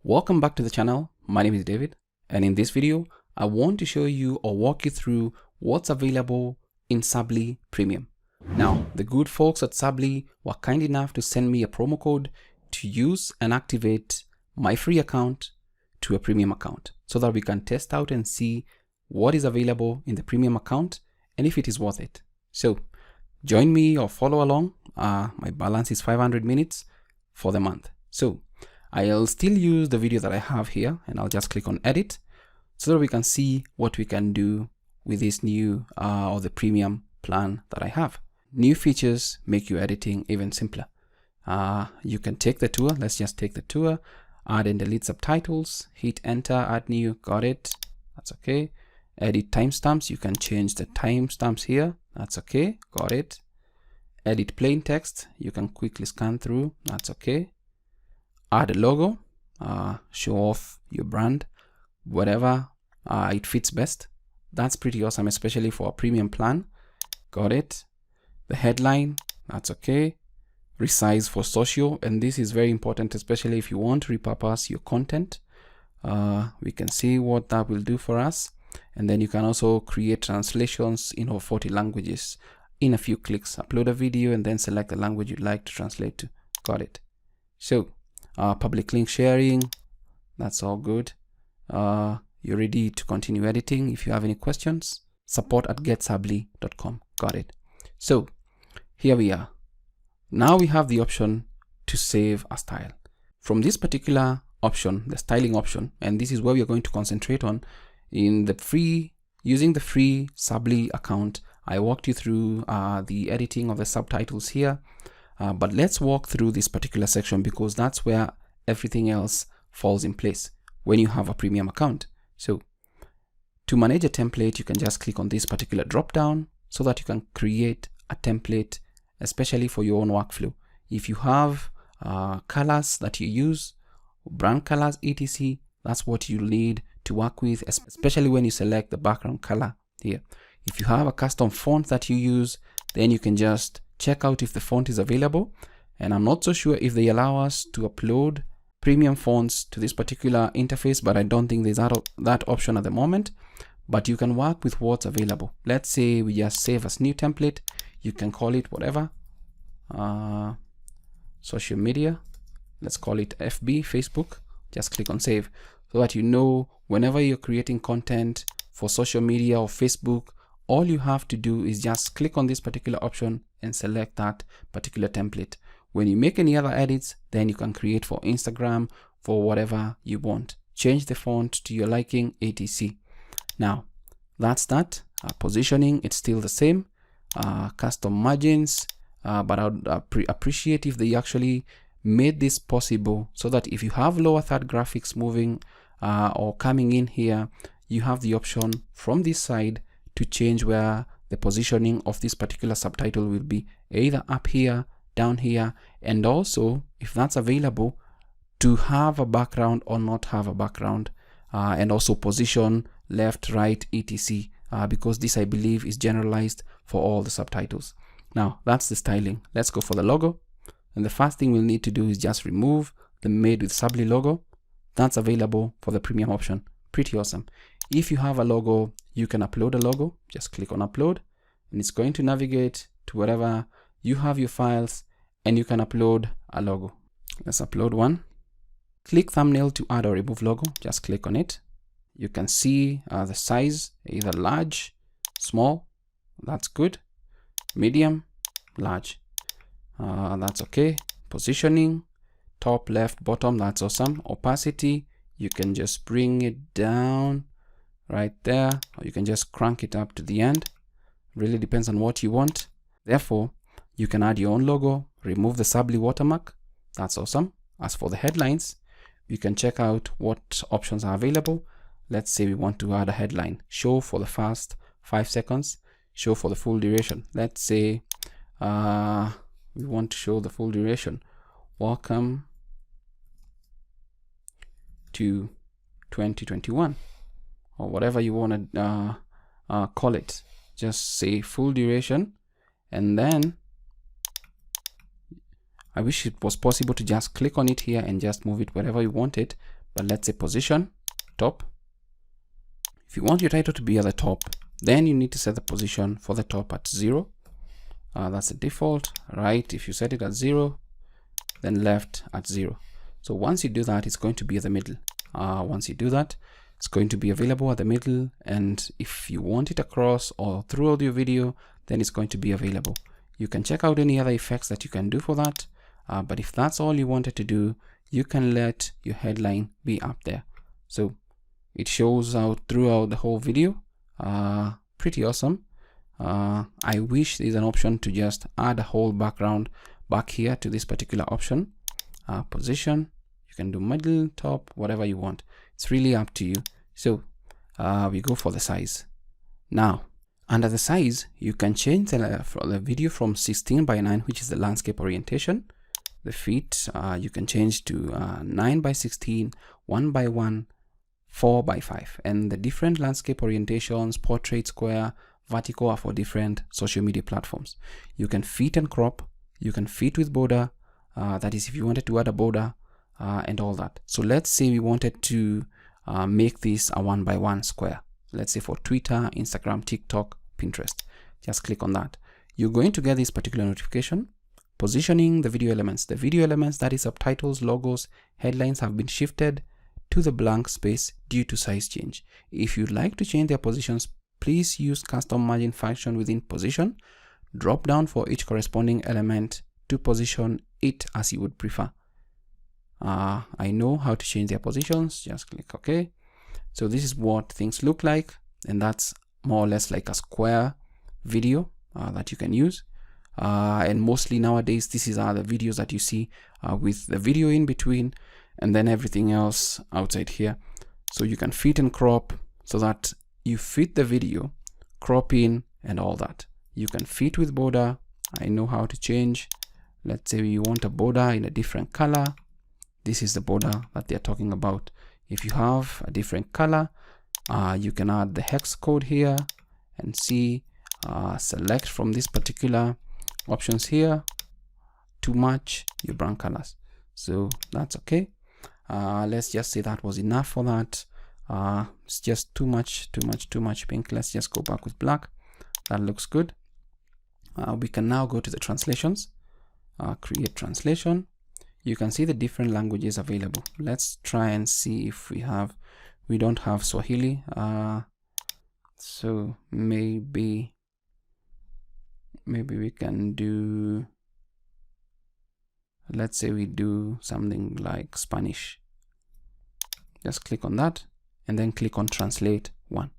Welcome back to the channel. My name is David, and in this video I want to show you or walk you through what's available in Sably Premium. Now, the good folks at Sably were kind enough to send me a promo code to use and activate my free account to a premium account so that we can test out and see what is available in the premium account and if it is worth it. So join me or follow along. My balance is 500 minutes for the month. So I'll still use the video that I have here, and I'll just click on edit so that we can see what we can do with this new or the premium plan that I have. New features make your editing even simpler. You can take the tour. Let's just take the tour, add and delete subtitles, hit enter, add new, got it, that's okay. Edit timestamps, you can change the timestamps here, that's okay, got it. Edit plain text, you can quickly scan through, that's okay. Add a logo, show off your brand, whatever it fits best. That's pretty awesome, especially for a premium plan. Got it. The headline, that's okay. Resize for social, and this is very important, especially if you want to repurpose your content. We can see what that will do for us. And then you can also create translations in over 40 languages in a few clicks. Upload a video and then select the language you'd like to translate to. Got it. So public link sharing, that's all good. You're ready to continue editing. If you have any questions, support@getsably.com. Got it. So here we are. Now we have the option to save a style. From this particular option, the styling option, and this is where we are going to concentrate on in the free, using the free Sably account. I walked you through the editing of the subtitles here. But let's walk through this particular section because that's where everything else falls in place when you have a premium account. So to manage a template, you can just click on this particular drop down so that you can create a template, especially for your own workflow. If you have colors that you use, brand colors, etc., that's what you need to work with, especially when you select the background color here. If you have a custom font that you use, then you can just check out if the font is available. And I'm not so sure if they allow us to upload premium fonts to this particular interface, but I don't think there's that option at the moment. But you can work with what's available. Let's say we just save as new template. You can call it whatever. Social media. Let's call it FB, Facebook. Just click on save so that you know whenever you're creating content for social media or Facebook, all you have to do is just click on this particular option and select that particular template. When you make any other edits, then you can create for Instagram, for whatever you want. Change the font to your liking, etc. Now, that's that. Positioning, it's still the same. Custom margins, but I would appreciate if they actually made this possible so that if you have lower third graphics moving or coming in here, you have the option from this side to change where the positioning of this particular subtitle will be, either up here, down here, and also if that's available, to have a background or not have a background, and also position left, right, etc. Because this, I believe, is generalized for all the subtitles. Now that's the styling. Let's go for the logo, and the first thing we'll need to do is just remove the Made with Sably logo. That's available for the premium option. Pretty awesome. If you have a logo, you can upload a logo. Just click on upload, and it's going to navigate to wherever you have your files, and you can upload a logo. Let's upload one. Click thumbnail to add or remove logo. Just click on it. You can see the size, either large, small, that's good, medium, large, that's okay. Positioning, top, left, bottom, that's awesome. Opacity, you can just bring it down right there, or you can just crank it up to the end. Really depends on what you want. Therefore, you can add your own logo, remove the Sably watermark. That's awesome. As for the headlines, you can check out what options are available. Let's say we want to add a headline, show for the first 5 seconds, show for the full duration. Let's say we want to show the full duration. Welcome to 2021, or whatever you want to call it. Just say full duration, and then I wish it was possible to just click on it here and just move it wherever you want it, but let's say position top. If you want your title to be at the top, then you need to set the position for the top at 0. That's the default. Right, if you set it at 0, then left at 0. So once you do that, it's going to be at the middle. Once you do that, it's going to be available at the middle, and if you want it across or throughout your video, then it's going to be available. You can check out any other effects that you can do for that, but if that's all you wanted to do, you can let your headline be up there. So it shows out throughout the whole video. Pretty awesome. I wish there's an option to just add a whole background back here to this particular option. Position, you can do middle, top, whatever you want. It's really up to you. So we go for the size. Now, under the size, you can change the video from 16:9, which is the landscape orientation. The feet, you can change to 9:16, 1:1, 4:5, and the different landscape orientations, portrait, square, vertical, are for different social media platforms. You can fit and crop, you can fit with border, that is if you wanted to add a border, and all that. So let's say we wanted to make this a 1:1 square. Let's say for Twitter, Instagram, TikTok, Pinterest. Just click on that. You're going to get this particular notification. Positioning the video elements. The video elements, that is subtitles, logos, headlines, have been shifted to the blank space due to size change. If you'd like to change their positions, please use custom margin function within position. Drop down for each corresponding element to position it as you would prefer. I know how to change their positions. Just click OK. So this is what things look like, and that's more or less like a square video that you can use. And mostly nowadays, this is the videos that you see with the video in between and then everything else outside here. So you can fit and crop so that you fit the video, crop in and all that. You can fit with border. I know how to change. Let's say you want a border in a different color. This is the border that they're talking about. If you have a different color, you can add the hex code here and see, select from this particular options here to match your brand colors. So that's okay. Let's just say that was enough for that. It's just too much pink. Let's just go back with black. That looks good. We can now go to the translations. Create translation. You can see the different languages available. Let's try and see if we don't have Swahili. So maybe we can do, let's say we do something like Spanish. Just click on that and then click on translate one.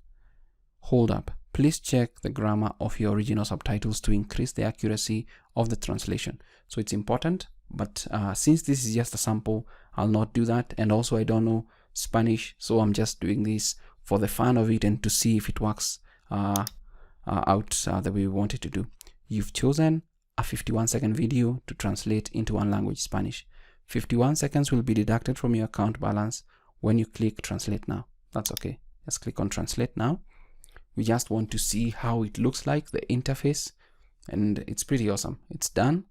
Hold up. Please check the grammar of your original subtitles to increase the accuracy of the translation. So it's important, but since this is just a sample, I'll not do that. And also I don't know Spanish, so I'm just doing this for the fun of it and to see if it works out the way we want it to do. You've chosen a 51-second video to translate into one language, Spanish. 51 seconds will be deducted from your account balance when you click translate now. That's okay. Just click on translate now. We just want to see how it looks like, the interface, and it's pretty awesome. It's done.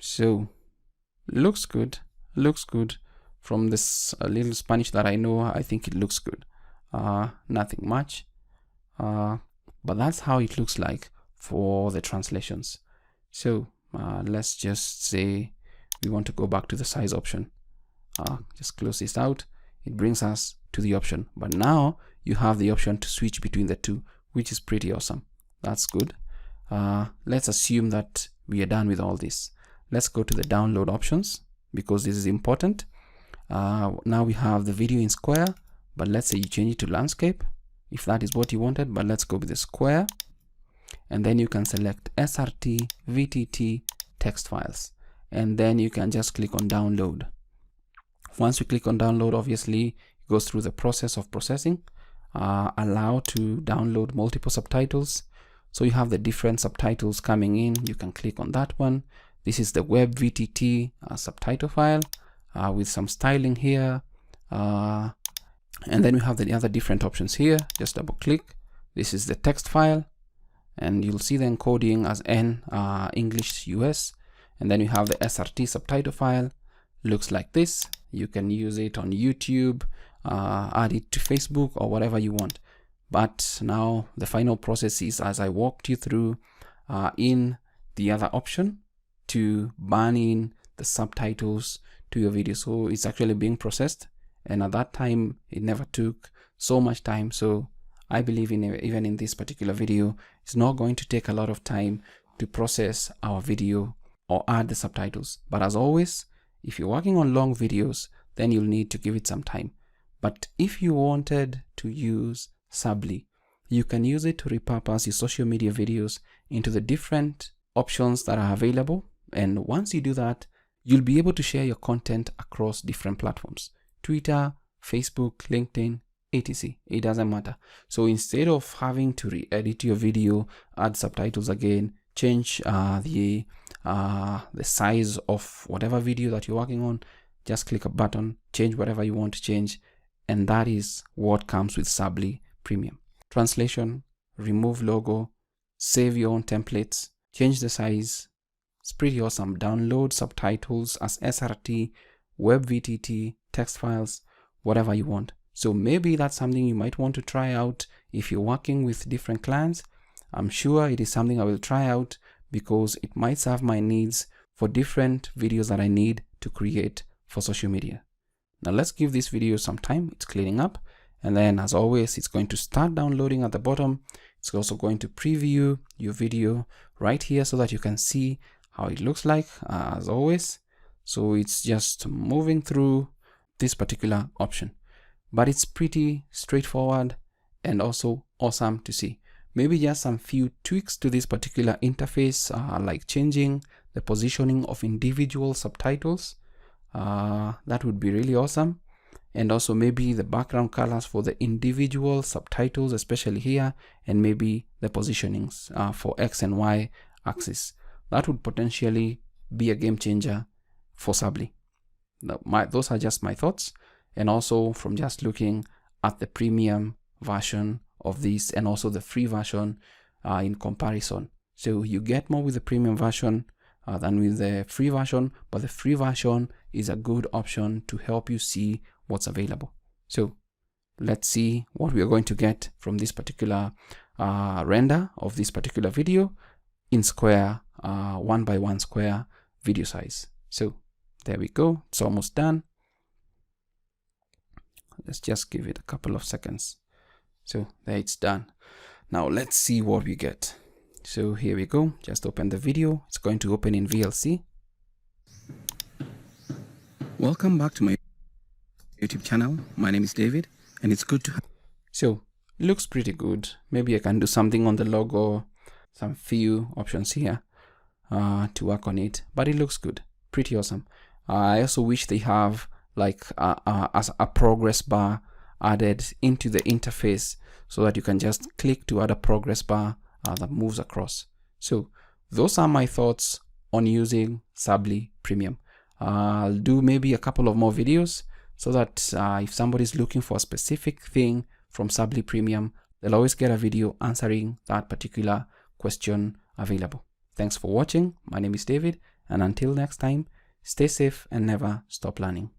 So looks good. From this little Spanish that I know, I think it looks good. Nothing much, but that's how it looks like for the translations. So let's just say we want to go back to the size option. Just close this out. It brings us to the option, but now you have the option to switch between the two, which is pretty awesome. That's good. Let's assume that we are done with all this. Let's go to the download options because this is important. Now we have the video in square, but let's say you change it to landscape if that is what you wanted, but let's go with the square, and then you can select SRT, VTT, text files, and then you can just click on download. Once you click on download, obviously it goes through the process of processing. Allow to download multiple subtitles. So you have the different subtitles coming in. You can click on that one. This is the web VTT subtitle file with some styling here. And then we have the other different options here. Just double click. This is the text file, and you'll see the encoding as N English US. And then you have the SRT subtitle file. looks like this. You can use it on YouTube, add it to Facebook or whatever you want. But now the final process is, as I walked you through in the other option, to burn in the subtitles to your video. So it's actually being processed, and at that time it never took so much time. So I believe even in this particular video, it's not going to take a lot of time to process our video or add the subtitles. But as always, if you're working on long videos, then you'll need to give it some time. But if you wanted to use Sably, you can use it to repurpose your social media videos into the different options that are available. And once you do that, you'll be able to share your content across different platforms: Twitter, Facebook, LinkedIn, etc. It doesn't matter. So instead of having to re-edit your video, add subtitles again, change the size of whatever video that you're working on, just click a button, change whatever you want to change, and that is what comes with Sably Premium. Translation, remove logo, save your own templates, change the size. It's pretty awesome. Download subtitles as SRT, web VTT, text files, whatever you want. So maybe that's something you might want to try out if you're working with different clients. I'm sure it is something I will try out because it might serve my needs for different videos that I need to create for social media. Now let's give this video some time. It's cleaning up, and then as always, it's going to start downloading at the bottom. It's also going to preview your video right here so that you can see how it looks like as always. So it's just moving through this particular option, but it's pretty straightforward and also awesome to see. Maybe just some few tweaks to this particular interface, like changing the positioning of individual subtitles. That would be really awesome. And also maybe the background colors for the individual subtitles, especially here, and maybe the positionings for X and Y axis. That would potentially be a game changer for Sably. Those are just my thoughts, and also from just looking at the premium version of this and also the free version in comparison. So you get more with the premium version than with the free version, but the free version is a good option to help you see what's available. So let's see what we are going to get from this particular render of this particular video in square 1x1 square video size. So there we go. It's almost done. Let's just give it a couple of seconds. So there, it's done. Now let's see what we get. So here we go. Just open the video. It's going to open in VLC. Welcome back to my YouTube channel. My name is David, and it's good to have. So it looks pretty good. Maybe I can do something on the logo, some few options here to work on it, but it looks good. Pretty awesome. I also wish they have like as a progress bar added into the interface so that you can just click to add a progress bar that moves across. So those are my thoughts on using Sably Premium. I'll do maybe a couple of more videos so that if somebody's looking for a specific thing from Sably Premium, they'll always get a video answering that particular question available. Thanks for watching. My name is David, and until next time, stay safe and never stop learning.